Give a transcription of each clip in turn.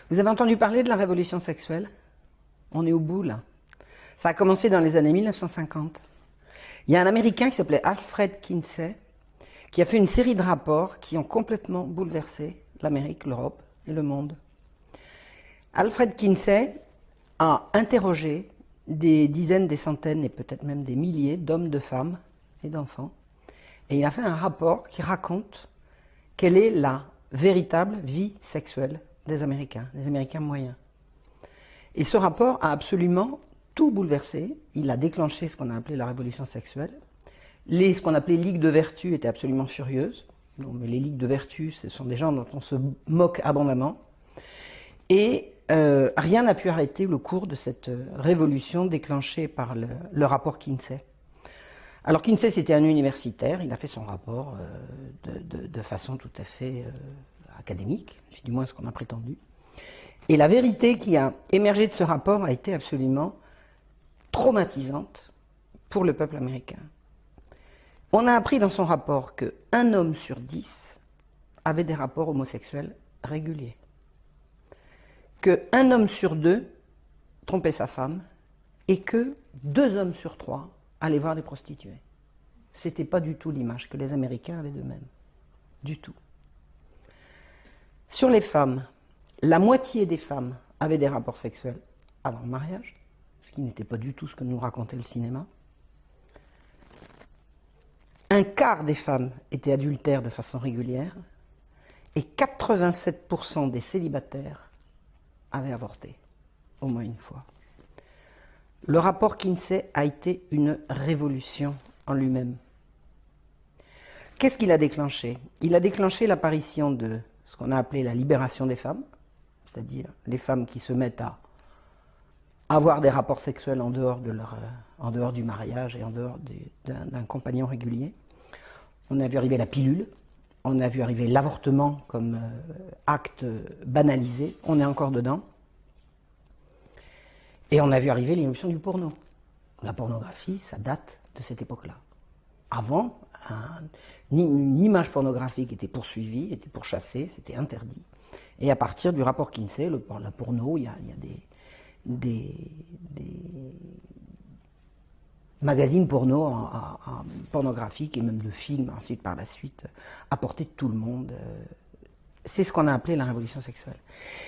Vous avez entendu parler de la révolution sexuelle? On est au bout là. Ça a commencé dans les années 1950. Il y a un Américain qui s'appelait Alfred Kinsey qui a fait une série de rapports qui ont complètement bouleversé l'Amérique, l'Europe et le monde. Alfred Kinsey a interrogé des dizaines, des centaines et peut-être même des milliers d'hommes, de femmes et d'enfants. Et il a fait un rapport qui raconte quelle est la véritable vie sexuelle des Américains moyens. Et ce rapport a absolument tout bouleversé. Il a déclenché ce qu'on a appelé la révolution sexuelle. Ce qu'on appelait ligues de vertu étaient absolument furieuses. Non, mais les ligues de vertu, ce sont des gens dont on se moque abondamment. Et rien n'a pu arrêter le cours de cette révolution déclenchée par le rapport Kinsey. Alors Kinsey, c'était un universitaire, il a fait son rapport de façon tout à fait académique, du moins ce qu'on a prétendu. Et la vérité qui a émergé de ce rapport a été absolument traumatisante pour le peuple américain. On a appris dans son rapport qu'un homme sur 10 avait des rapports homosexuels réguliers. Qu'un homme sur 2 trompait sa femme et que 2 hommes sur 3 allaient voir des prostituées. C'était pas du tout l'image que les Américains avaient d'eux-mêmes. Du tout. Sur les femmes, la moitié des femmes avaient des rapports sexuels avant le mariage, ce qui n'était pas du tout ce que nous racontait le cinéma. Un quart des femmes étaient adultères de façon régulière et 87% des célibataires avaient avorté, au moins une fois. Le rapport Kinsey a été une révolution en lui-même. Qu'est-ce qu'il a déclenché? Il a déclenché l'apparition de ce qu'on a appelé la libération des femmes, c'est-à-dire les femmes qui se mettent à avoir des rapports sexuels en dehors du mariage et en dehors d'un compagnon régulier. On a vu arriver la pilule, on a vu arriver l'avortement comme acte banalisé, on est encore dedans. Et on a vu arriver l'irruption du porno. La pornographie, ça date de cette époque-là. Avant, une image pornographique était poursuivie, était pourchassée, c'était interdit. Et à partir du rapport Kinsey, la porno, il y a des magazines porno pornographiques et même de films ensuite par la suite à portée de tout le monde. C'est ce qu'on a appelé la révolution sexuelle.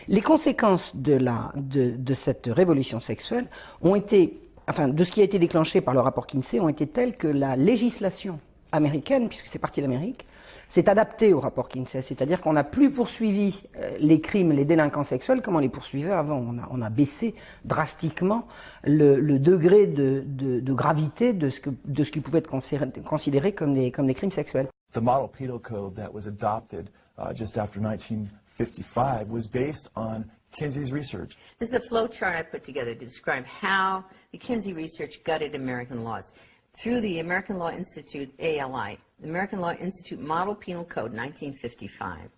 Les conséquences de cette révolution sexuelle ont été, de ce qui a été déclenché par le rapport Kinsey, ont été telles que la législation américaine, puisque c'est parti d'Amérique, s'est adaptée au rapport Kinsey. C'est-à-dire qu'on n'a plus poursuivi les crimes, les délinquants sexuels comme on les poursuivait avant. On a baissé drastiquement le degré de gravité de ce qui pouvait être considéré comme des crimes sexuels. The model penal code that was adopted just after 1955 was based on Kinsey's research. This is a flow chart I put together to describe how the Kinsey research gutted American laws. Through the American Law Institute, ALI, the American Law Institute Model Penal Code, 1955.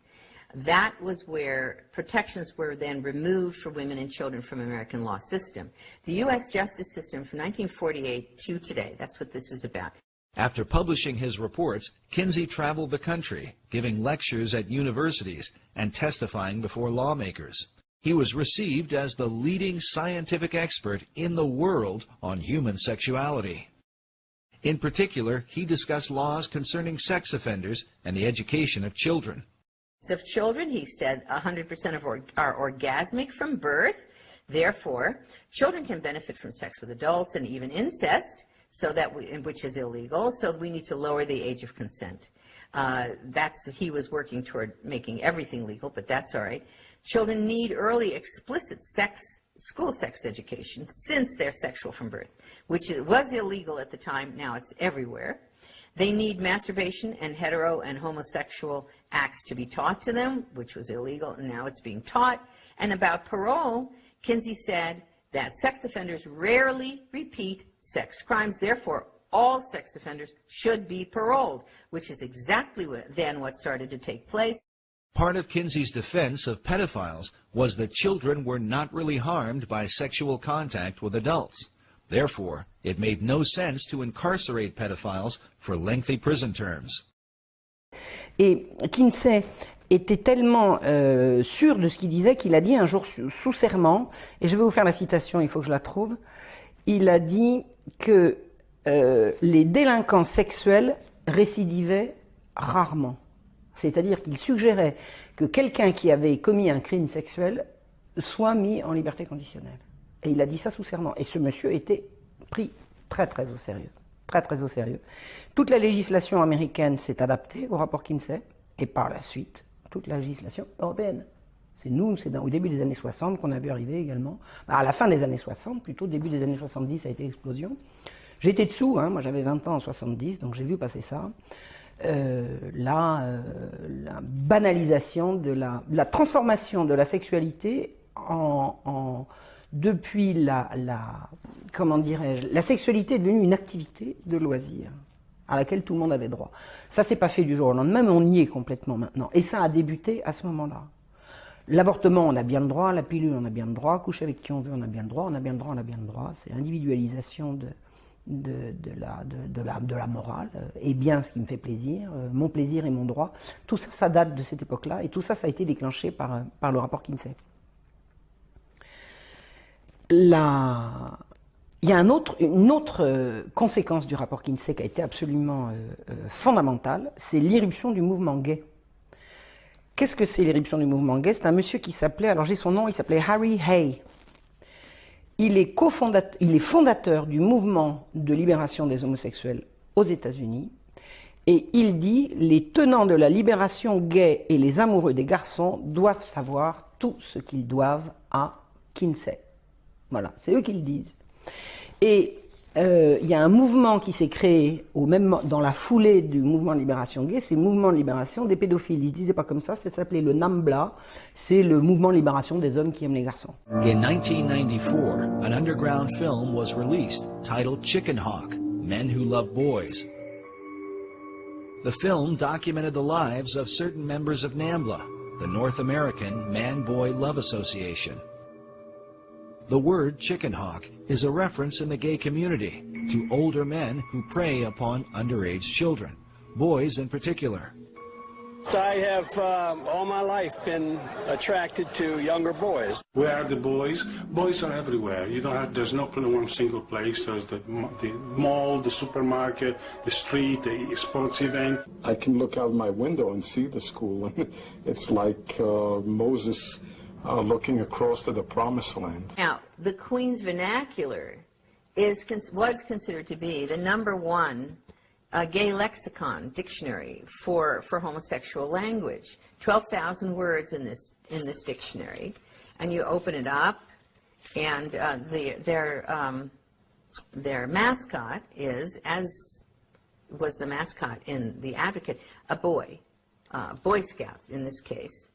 That was where protections were then removed for women and children from American law system. The U.S. justice system from 1948 to today, that's what this is about. After publishing his reports, Kinsey traveled the country, giving lectures at universities and testifying before lawmakers. He was received as the leading scientific expert in the world on human sexuality. In particular, he discussed laws concerning sex offenders and the education of children. Of children, he said 100% of are orgasmic from birth. Therefore, children can benefit from sex with adults and even incest, which is illegal, so we need to lower the age of consent. He was working toward making everything legal, but that's all right. Children need early explicit school sex education since they're sexual from birth, which was illegal at the time, now it's everywhere. They need masturbation and hetero and homosexual acts to be taught to them, which was illegal, and now it's being taught. And about parole, Kinsey said that sex offenders rarely repeat sex crimes, therefore all sex offenders should be paroled, which is exactly what started to take place. Part of Kinsey's defense of pedophiles was that children were not really harmed by sexual contact with adults. Therefore, it made no sense to incarcerate pedophiles for lengthy prison terms. Et Kinsey était tellement sûr de ce qu'il disait qu'il a dit un jour sous serment, et je vais vous faire la citation, il faut que je la trouve, il a dit que les délinquants sexuels récidivaient rarement. C'est-à-dire qu'il suggérait que quelqu'un qui avait commis un crime sexuel soit mis en liberté conditionnelle. Et il a dit ça sous serment. Et ce monsieur était pris très très au sérieux. Très très au sérieux. Toute la législation américaine s'est adaptée au rapport Kinsey, et par la suite, toute la législation européenne. C'est nous, c'est au début des années 60 qu'on a vu arriver également. À la fin des années 60, plutôt début des années 70, ça a été l'explosion. J'étais dessous, hein, moi j'avais 20 ans en 70, donc j'ai vu passer ça. La banalisation de la transformation de la sexualité depuis comment dirais-je, la sexualité est devenue une activité de loisir à laquelle tout le monde avait droit. Ça s'est pas fait du jour au lendemain, mais on y est complètement maintenant. Et ça a débuté à ce moment-là. L'avortement, on a bien le droit, la pilule, on a bien le droit, coucher avec qui on veut, on a bien le droit, on a bien le droit, on a bien le droit. C'est l'individualisation de la morale, et bien ce qui me fait plaisir, mon plaisir et mon droit. Tout ça, ça date de cette époque-là, et tout ça, ça a été déclenché par le rapport Kinsey. Il y a une autre conséquence du rapport Kinsey qui a été absolument fondamentale, c'est l'irruption du mouvement gay. Qu'est-ce que c'est l'irruption du mouvement gay? C'est un monsieur qui s'appelait, alors j'ai son nom, il s'appelait Harry Hay. Il est fondateur du mouvement de libération des homosexuels aux États-Unis, et il dit « Les tenants de la libération gay et les amoureux des garçons doivent savoir tout ce qu'ils doivent à Kinsey. » Voilà, c'est eux qui le disent. Et il y a un mouvement qui s'est créé dans la foulée du mouvement de libération gay, c'est le mouvement de libération des pédophiles. Ils se disaient pas comme ça s'appelait le NAMBLA, c'est le mouvement de libération des hommes qui aiment les garçons. In 1994, an underground film was released titled Chicken Hawk: Men Who Love Boys. The film documented the lives of certain members of NAMBLA, the North American Man-Boy Love Association. The word chicken hawk is a reference in the gay community to older men who prey upon underage children, boys in particular. I have all my life been attracted to younger boys. Where are the boys? Boys are everywhere. There's not only one single place. There's the mall, the supermarket, the street, the sports event. I can look out my window and see the school. It's like Moses looking across to the promised land. Now, the Queen's Vernacular was considered to be the #1 gay lexicon dictionary for homosexual language. 12,000 words in this dictionary, and you open it up, and their mascot is, as was the mascot in The Advocate, a boy, Boy Scout in this case,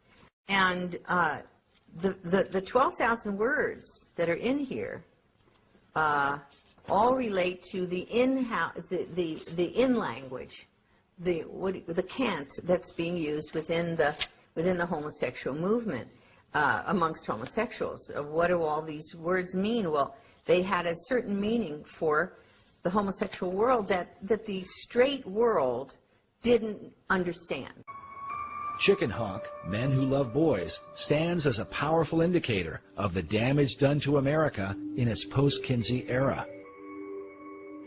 and the 12,000 words that are in here all relate to the in language, the cant that's being used within the homosexual movement amongst homosexuals. What do all these words mean? Well, they had a certain meaning for the homosexual world that the straight world didn't understand. Chicken Hawk, Men Who Love Boys, stands as a powerful indicator of the damage done to America in its post-Kinsey era.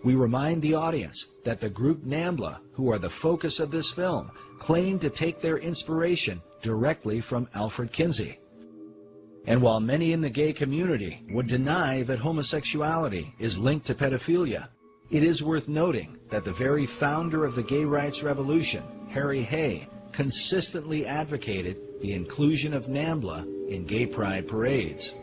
We remind the audience that the group NAMBLA, who are the focus of this film, claim to take their inspiration directly from Alfred Kinsey. And while many in the gay community would deny that homosexuality is linked to pedophilia, it is worth noting that the very founder of the gay rights revolution, Harry Hay, consistently advocated the inclusion of NAMBLA in gay pride parades.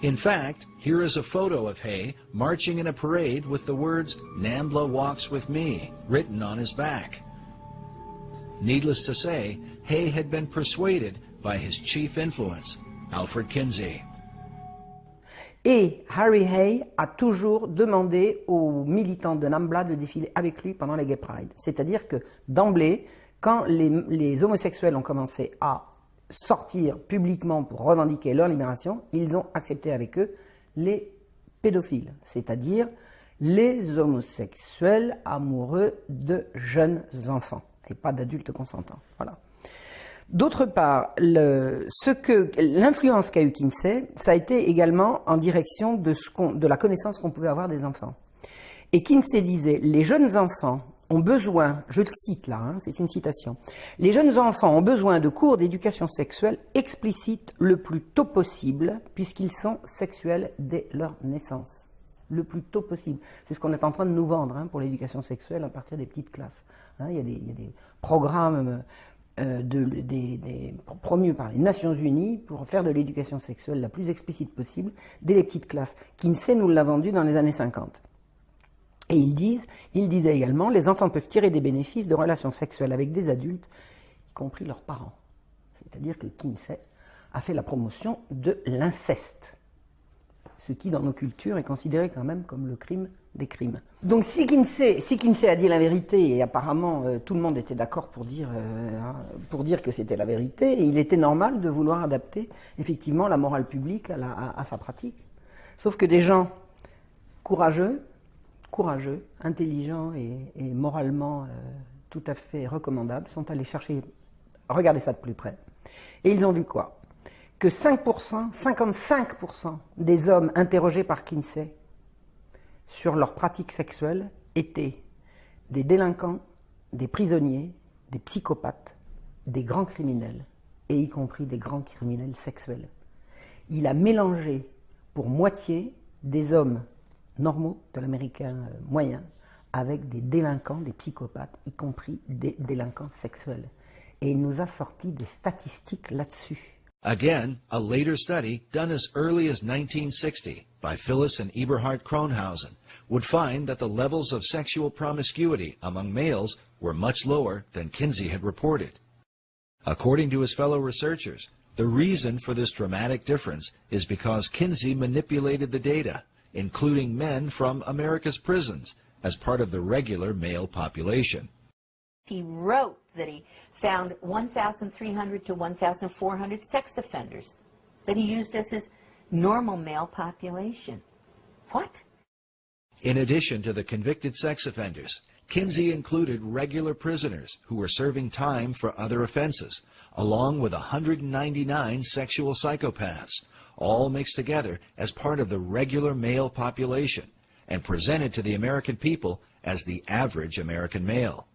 In fact, here is a photo of Hay marching in a parade with the words, "NAMBLA walks with me," written on his back. Needless to say, Hay had been persuaded by his chief influence, Alfred Kinsey. Et Harry Hay a toujours demandé aux militants de NAMBLA de défiler avec lui pendant les Gay Pride. C'est-à-dire que, d'emblée, quand les homosexuels ont commencé à sortir publiquement pour revendiquer leur libération, ils ont accepté avec eux les pédophiles, c'est-à-dire les homosexuels amoureux de jeunes enfants, et pas d'adultes consentants. Voilà. D'autre part, l'influence qu'a eu Kinsey, ça a été également en direction de la connaissance qu'on pouvait avoir des enfants. Et Kinsey disait, les jeunes enfants ont besoin, je le cite là, hein, c'est une citation, les jeunes enfants ont besoin de cours d'éducation sexuelle explicites le plus tôt possible, puisqu'ils sont sexuels dès leur naissance. Le plus tôt possible. C'est ce qu'on est en train de nous vendre hein, pour l'éducation sexuelle à partir des petites classes. Hein, il y a des programmes promus par les Nations Unies pour faire de l'éducation sexuelle la plus explicite possible dès les petites classes. Kinsey nous l'a vendu dans les années 50. Et il disait également, les enfants peuvent tirer des bénéfices de relations sexuelles avec des adultes, y compris leurs parents. C'est-à-dire que Kinsey a fait la promotion de l'inceste. Ce qui, dans nos cultures, est considéré quand même comme le crime des crimes. Donc si Kinsey a dit la vérité, et apparemment tout le monde était d'accord pour dire que c'était la vérité, et il était normal de vouloir adapter effectivement la morale publique à sa pratique. Sauf que des gens courageux, intelligents et moralement tout à fait recommandables sont allés regarder ça de plus près. Et ils ont vu quoi? Que 55% des hommes interrogés par Kinsey sur leurs pratiques sexuelles étaient des délinquants, des prisonniers, des psychopathes, des grands criminels, et y compris des grands criminels sexuels. Il a mélangé pour moitié des hommes normaux de l'américain moyen avec des délinquants, des psychopathes, y compris des délinquants sexuels. Et il nous a sorti des statistiques là-dessus. Again, a later study done as early as 1960 by Phyllis and Eberhard Kronhausen would find that the levels of sexual promiscuity among males were much lower than Kinsey had reported. According to his fellow researchers, the reason for this dramatic difference is because Kinsey manipulated the data, including men from America's prisons, as part of the regular male population. He wrote that he found 1,300 to 1,400 sex offenders that he used as his normal male population. What? In addition to the convicted sex offenders, Kinsey included regular prisoners who were serving time for other offenses, along with 199 sexual psychopaths, all mixed together as part of the regular male population and presented to the American people as the average American male.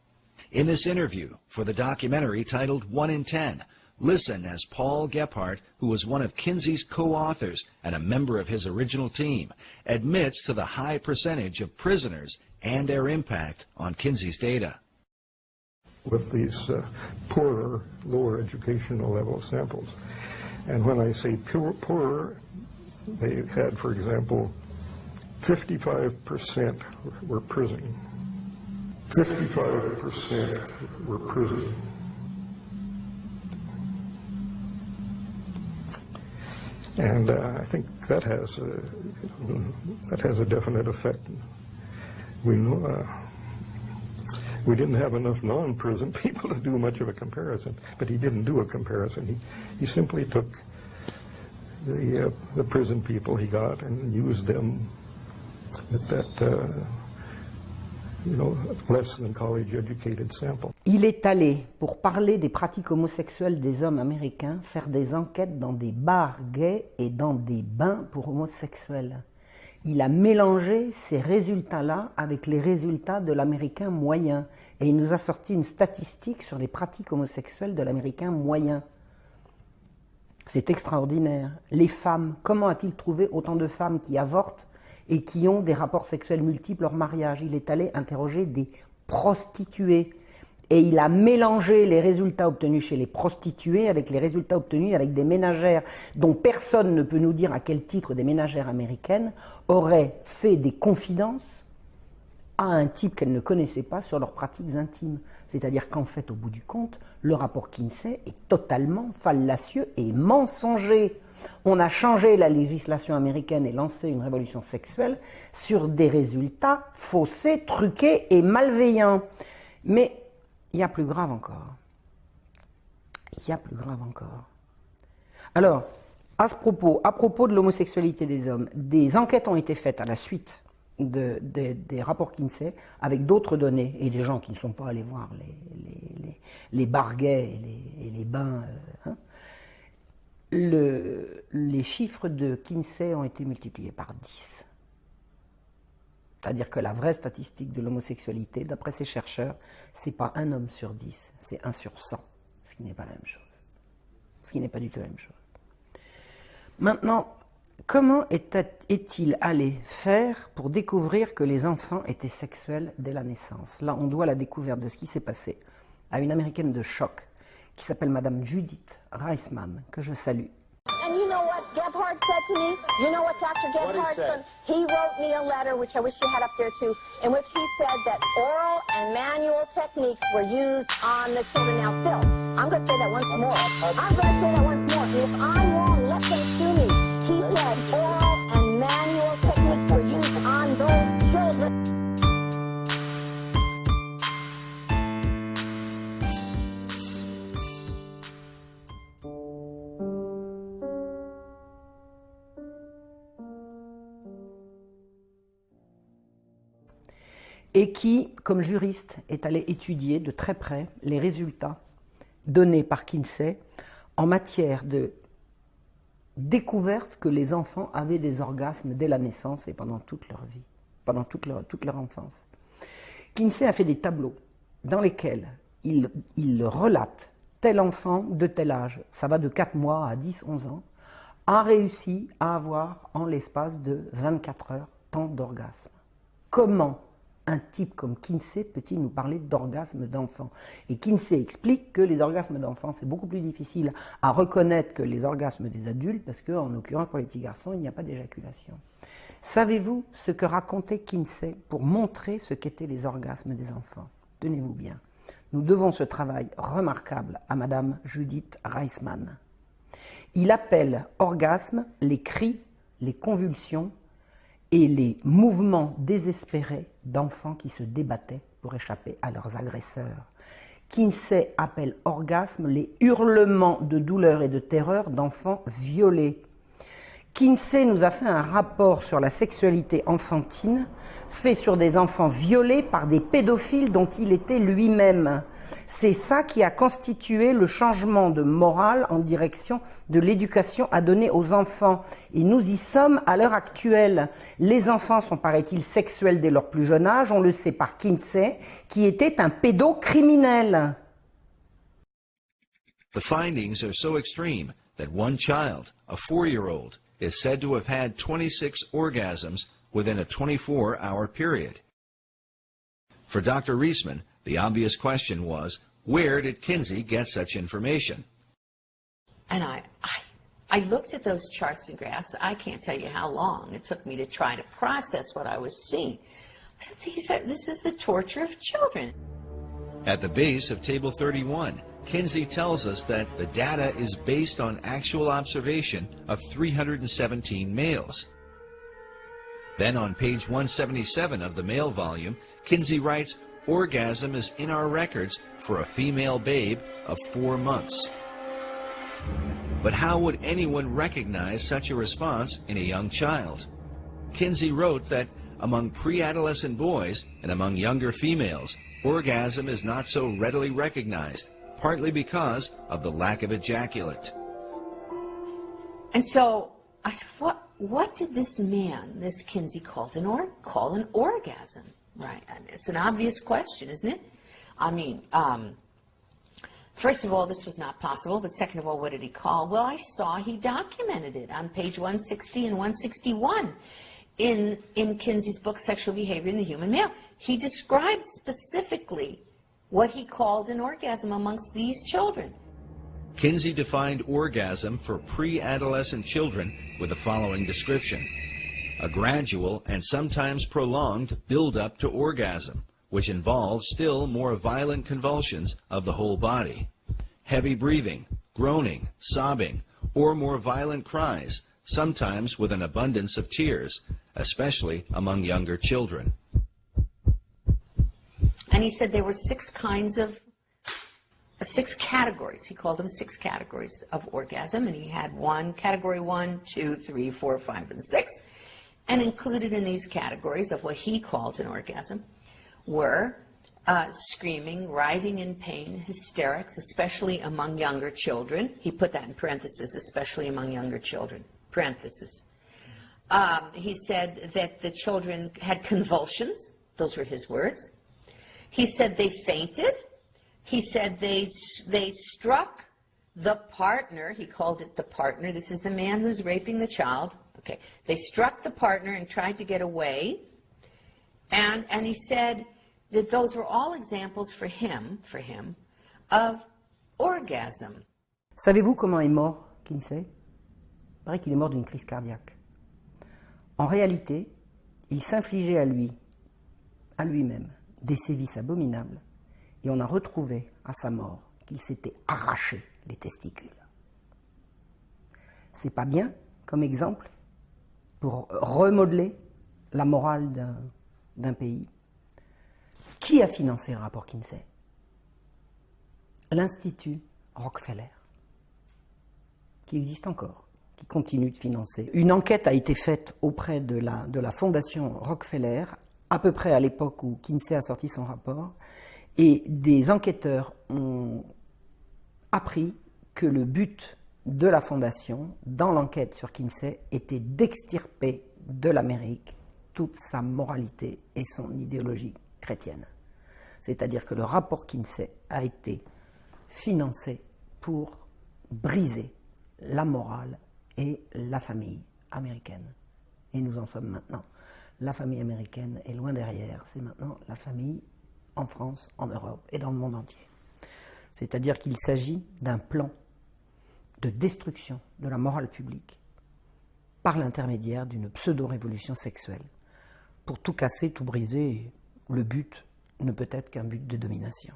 In this interview for the documentary titled 1 in 10, listen as Paul Gephardt, who was one of Kinsey's co-authors and a member of his original team, admits to the high percentage of prisoners and their impact on Kinsey's data. With these poorer, lower educational level samples. And when I say poorer, they had, for example, 55% were prison. 55% were prison. And I think that has a definite effect. We didn't have enough non-prison people to do much of a comparison, but he didn't do a comparison. He simply took the prison people he got and used them with that less than college educated sample. Il est allé, pour parler des pratiques homosexuelles des hommes américains, faire des enquêtes dans des bars gays et dans des bains pour homosexuels. Il a mélangé ces résultats-là avec les résultats de l'américain moyen. Et il nous a sorti une statistique sur les pratiques homosexuelles de l'américain moyen. C'est extraordinaire. Les femmes, comment a-t-il trouvé autant de femmes qui avortent et qui ont des rapports sexuels multiples hors mariage? Il est allé interroger des prostituées. Et il a mélangé les résultats obtenus chez les prostituées avec les résultats obtenus avec des ménagères dont personne ne peut nous dire à quel titre des ménagères américaines auraient fait des confidences à un type qu'elles ne connaissaient pas sur leurs pratiques intimes. C'est-à-dire qu'en fait, au bout du compte, le rapport Kinsey est totalement fallacieux et mensonger. On a changé la législation américaine et lancé une révolution sexuelle sur des résultats faussés, truqués et malveillants. Mais il y a plus grave encore. Il y a plus grave encore. Alors, à propos de l'homosexualité des hommes, des enquêtes ont été faites à la suite des rapports Kinsey avec d'autres données et des gens qui ne sont pas allés voir les barguets et les bains. Les chiffres de Kinsey ont été multipliés par 10. C'est-à-dire que la vraie statistique de l'homosexualité, d'après ces chercheurs, c'est pas 1 homme sur 10, c'est 1 sur 100, ce qui n'est pas la même chose. Ce qui n'est pas du tout la même chose. Maintenant, comment est-il allé faire pour découvrir que les enfants étaient sexuels dès la naissance? Là, on doit la découverte de ce qui s'est passé à une américaine de choc qui s'appelle Madame Judith Reisman, que je salue. And you know what Gebhardt said to me? You know what Dr. Gebhardt said? He wrote me a letter, which I wish you had up there too, in which he said that oral and manual techniques were used on the children. Now, Phil, I'm going to say that once more. I'm going to say that once more. If I'm wrong, let them sue me. He said oral and manual techniques were used on those children. Et qui, comme juriste, est allé étudier de très près les résultats donnés par Kinsey en matière de découverte que les enfants avaient des orgasmes dès la naissance et pendant toute leur vie, pendant toute leur enfance. Kinsey a fait des tableaux dans lesquels il relate tel enfant de tel âge, ça va de 4 mois à 10, 11 ans, a réussi à avoir en l'espace de 24 heures tant d'orgasmes. Comment un type comme Kinsey peut-il nous parler d'orgasme d'enfant? Et Kinsey explique que les orgasmes d'enfants, c'est beaucoup plus difficile à reconnaître que les orgasmes des adultes, parce qu'en l'occurrence, pour les petits garçons, il n'y a pas d'éjaculation. Savez-vous ce que racontait Kinsey pour montrer ce qu'étaient les orgasmes des enfants? Tenez-vous bien. Nous devons ce travail remarquable à Madame Judith Reisman. Il appelle orgasme les cris, les convulsions et les mouvements désespérés d'enfants qui se débattaient pour échapper à leurs agresseurs. Kinsey appelle orgasme les hurlements de douleur et de terreur d'enfants violés. Kinsey nous a fait un rapport sur la sexualité enfantine, fait sur des enfants violés par des pédophiles dont il était lui-même. C'est ça qui a constitué le changement de morale en direction de l'éducation à donner aux enfants. Et nous y sommes à l'heure actuelle. Les enfants sont, paraît-il, sexuels dès leur plus jeune âge, on le sait par Kinsey, qui était un pédocriminel. The findings are so extreme that one child, a 4-year-old, is said to have had 26 orgasms within a 24-hour period. For Dr. Reisman, the obvious question was, where did Kinsey get such information? And I looked at those charts and graphs. I can't tell you how long it took me to try to process what I was seeing. I said, this is the torture of children. At the base of Table 31, Kinsey tells us that the data is based on actual observation of 317 males. Then on page 177 of the male volume, Kinsey writes, orgasm is in our records for a female babe of 4 months. But how would anyone recognize such a response in a young child? Kinsey wrote that among pre-adolescent boys and among younger females, orgasm is not so readily recognized, partly because of the lack of ejaculate. And so I said, what did this man, this Kinsey, call an orgasm? Right. I mean, it's an obvious question, isn't it? I mean, first of all, this was not possible, but second of all, what did he call? Well, I saw he documented it on page 160 and 161 in Kinsey's book, Sexual Behavior in the Human Male. He described specifically what he called an orgasm amongst these children. Kinsey defined orgasm for pre-adolescent children with the following description: a gradual and sometimes prolonged build-up to orgasm, which involves still more violent convulsions of the whole body, heavy breathing, groaning, sobbing, or more violent cries, sometimes with an abundance of tears, especially among younger children. And he said there were 6 categories. He called them 6 categories of orgasm, and he had category 1, 2, 3, 4, 5, and 6. And included in these categories of what he called an orgasm were screaming, writhing in pain, hysterics, especially among younger children. He put that in parentheses, especially among younger children, parentheses. He said that the children had convulsions. Those were his words. He said they fainted. He said they struck the partner. He called it the partner. This is the man who's raping the child. Okay. They struck the partner and tried to get away. And he said that those were all examples for him, of orgasm. Savez-vous comment est mort Kinsey? Il paraît qu'il est mort d'une crise cardiaque. En réalité, il s'infligeait à lui-même, des sévices abominables, et on a retrouvé à sa mort qu'il s'était arraché les testicules. C'est pas bien comme exemple pour remodeler la morale d'un pays. Qui a financé le rapport Kinsey? L'Institut Rockefeller, qui existe encore, qui continue de financer. Une enquête a été faite auprès de la fondation Rockefeller, à peu près à l'époque où Kinsey a sorti son rapport, et des enquêteurs ont appris que le but de la fondation, dans l'enquête sur Kinsey, était d'extirper de l'Amérique toute sa moralité et son idéologie chrétienne. C'est-à-dire que le rapport Kinsey a été financé pour briser la morale et la famille américaine. Et nous en sommes maintenant. La famille américaine est loin derrière. C'est maintenant la famille en France, en Europe et dans le monde entier. C'est-à-dire qu'il s'agit d'un plan de destruction de la morale publique par l'intermédiaire d'une pseudo-révolution sexuelle. Pour tout casser, tout briser, le but ne peut être qu'un but de domination.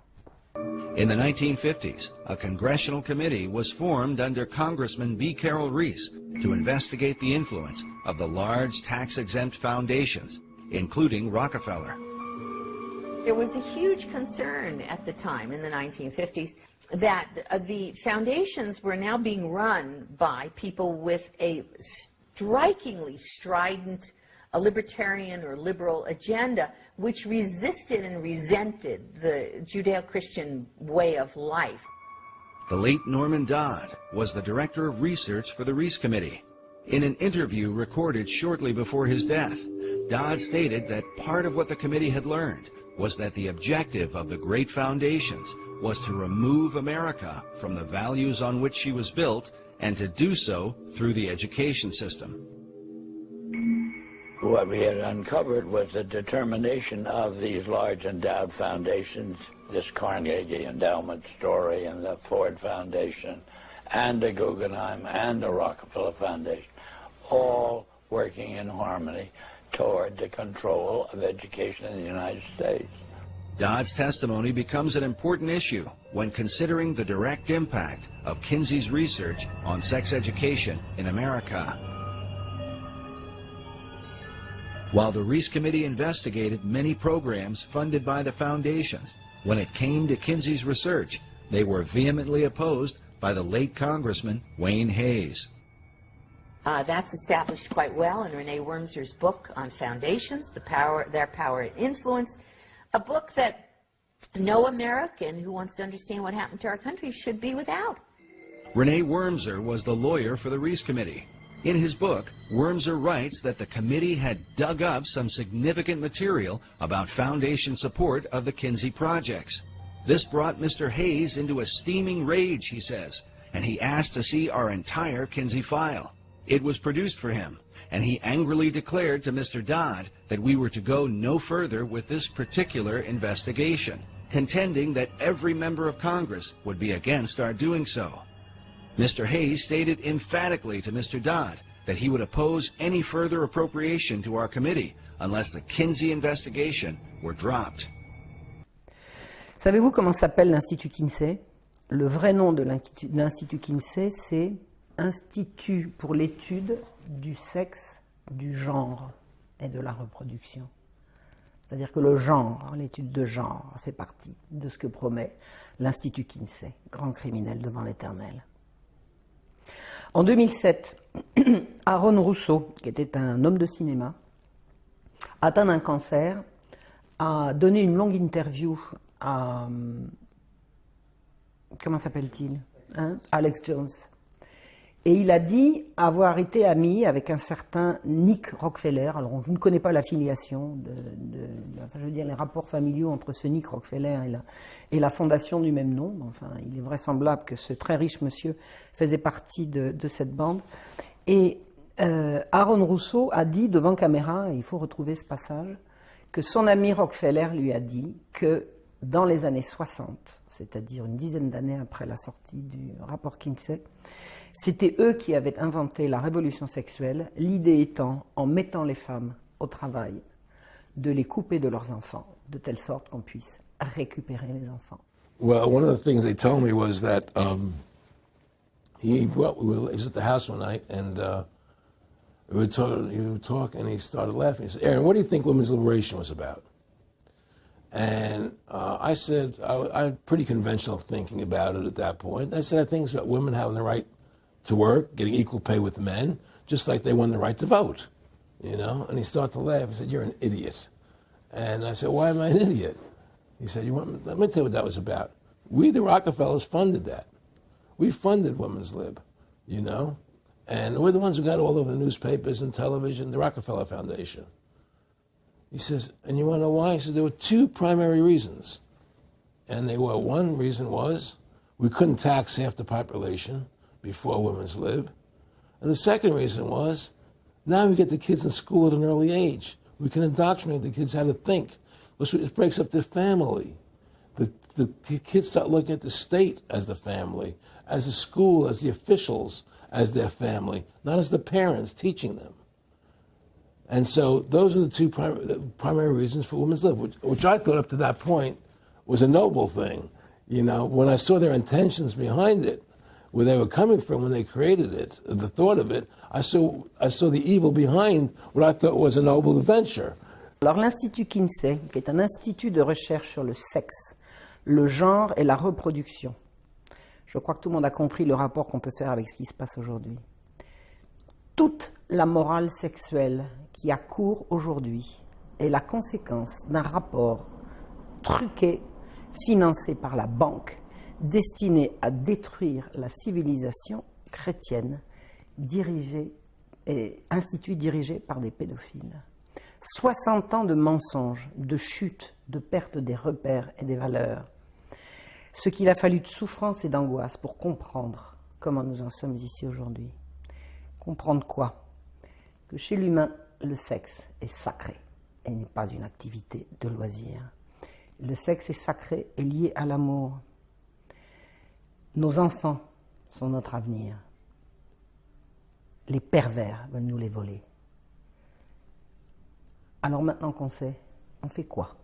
In the 1950s, a congressional committee was formed under Congressman B. Carroll Reese to investigate the influence of the large tax-exempt foundations, including Rockefeller. There was a huge concern at the time, in the 1950s, that the foundations were now being run by people with a strikingly strident a libertarian or liberal agenda which resisted and resented the Judeo-Christian way of life. The late Norman Dodd was the director of research for the Reese Committee. In an interview recorded shortly before his death, Dodd stated that part of what the committee had learned was that the objective of the great foundations was to remove America from the values on which she was built and to do so through the education system. What we had uncovered was the determination of these large endowed foundations, this Carnegie Endowment story and the Ford Foundation and the Guggenheim and the Rockefeller Foundation, all working in harmony toward the control of education in the United States. Dodd's testimony becomes an important issue when considering the direct impact of Kinsey's research on sex education in America. While the Reese Committee investigated many programs funded by the foundations, when it came to Kinsey's research, they were vehemently opposed by the late Congressman Wayne Hayes. That's established quite well in Renee Wormser's book on foundations, their power and influence, a book that no American who wants to understand what happened to our country should be without. Renee Wormser was the lawyer for the Reese Committee. In his book, Wormser writes that the committee had dug up some significant material about foundation support of the Kinsey projects. This brought Mr. Hayes into a steaming rage, he says, and he asked to see our entire Kinsey file. It was produced for him, and he angrily declared to Mr. Dodd that we were to go no further with this particular investigation, contending that every member of Congress would be against our doing so. Mr. Hayes stated emphatically to Mr. Dodd that he would oppose any further appropriation to our committee unless the Kinsey investigation were dropped. Savez-vous comment s'appelle l'Institut Kinsey? Le vrai nom de l'Institut Kinsey, c'est Institut pour l'étude du sexe, du genre et de la reproduction. C'est-à-dire que le genre, l'étude de genre, fait partie de ce que promet l'Institut Kinsey, grand criminel devant l'Éternel. En 2007, Aaron Russo, qui était un homme de cinéma, atteint d'un cancer, a donné une longue interview à, comment s'appelle-t-il, hein, Alex Jones. Et il a dit avoir été ami avec un certain Nick Rockefeller. Alors, je ne connais pas l'affiliation, enfin, je veux dire, les rapports familiaux entre ce Nick Rockefeller et la fondation du même nom. Enfin, il est vraisemblable que ce très riche monsieur faisait partie de cette bande. Et Aaron Rousseau a dit devant caméra, et il faut retrouver ce passage, que son ami Rockefeller lui a dit que dans les années 60, c'est-à-dire une dizaine d'années après la sortie du rapport Kinsey, c'était eux qui avaient inventé la révolution sexuelle, l'idée étant, en mettant les femmes au travail, de les couper de leurs enfants, de telle sorte qu'on puisse récupérer les enfants. Well, one of the things they told me was that he was at the house one night and we were talking and he started laughing. He said, "Aaron, what do you think women's liberation was about?" And I said, I had pretty conventional thinking about it at that point. I said, I think it's about women having the right to work, getting equal pay with men, just like they won the right to vote, you know? And he started to laugh. He said, "You're an idiot." And I said, "Why am I an idiot?" He said, let me tell you what that was about. We, the Rockefellers, funded that. We funded Women's Lib, you know? And we're the ones who got all over the newspapers and television, the Rockefeller Foundation. He says, and you want to know why? He says, there were two primary reasons. And they were, one reason was we couldn't tax half the population before Women's Lib. And the second reason was, now we get the kids in school at an early age. We can indoctrinate the kids how to think. It breaks up their family. The kids start looking at the state as the family, as the school, as the officials, as their family, not as the parents teaching them. And so those are the two primary reasons for Women's Lib, which I thought up to that point was a noble thing. You know, when I saw their intentions behind it, where they were coming from when they created it, the thought of it, I saw the evil behind what I thought was a noble venture. Alors l'Institut Kinsey, qui est un institut de recherche sur le sexe, le genre et la reproduction, je crois que tout le monde a compris le rapport qu'on peut faire avec ce qui se passe aujourd'hui. Toute la morale sexuelle qui a cours aujourd'hui est la conséquence d'un rapport truqué, financé par la banque, destiné à détruire la civilisation chrétienne, institut dirigé par des pédophiles. 60 ans de mensonges, de chute, de perte des repères et des valeurs. Ce qu'il a fallu de souffrance et d'angoisse pour comprendre comment nous en sommes ici aujourd'hui. Comprendre quoi? Que chez l'humain, le sexe est sacré et n'est pas une activité de loisir. Le sexe est sacré et lié à l'amour. Nos enfants sont notre avenir. Les pervers veulent nous les voler. Alors maintenant qu'on sait, on fait quoi?